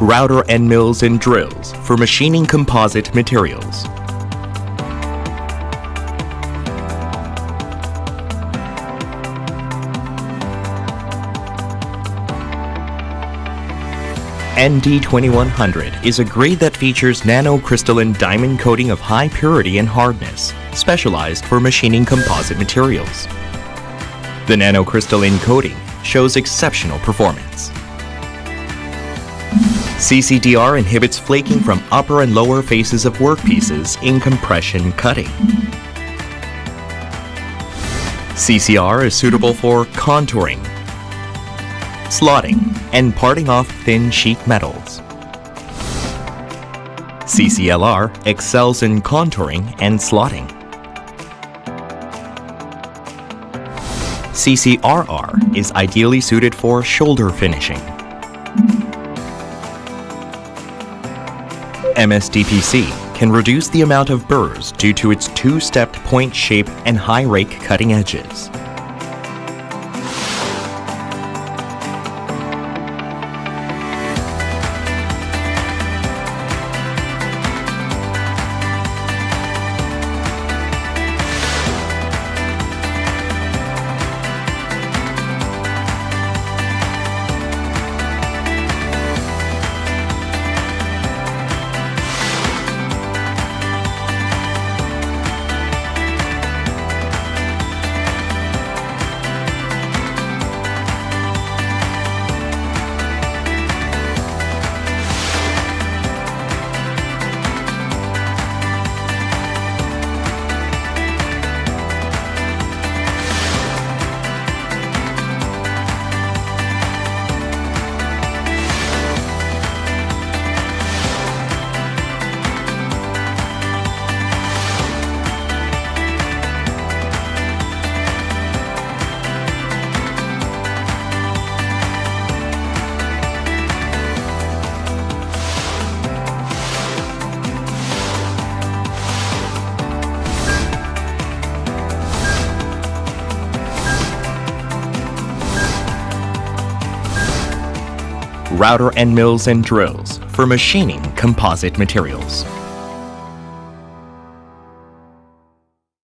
router end mills and drills for machining composite materials. ND2100 is a grade that features nanocrystalline diamond coating of high purity and hardness, specialized for machining composite materials. The nanocrystalline coating shows exceptional performance. CCDR inhibits flaking from upper and lower faces of workpieces in compression cutting. CCR is suitable for contouring, slotting, and parting off thin sheet metals. CCLR excels in contouring and slotting. CCRR is ideally suited for shoulder finishing. MSDPC can reduce the amount of burrs due to its two-stepped point shape and high rake cutting edges. Router end mills and drills for machining composite materials.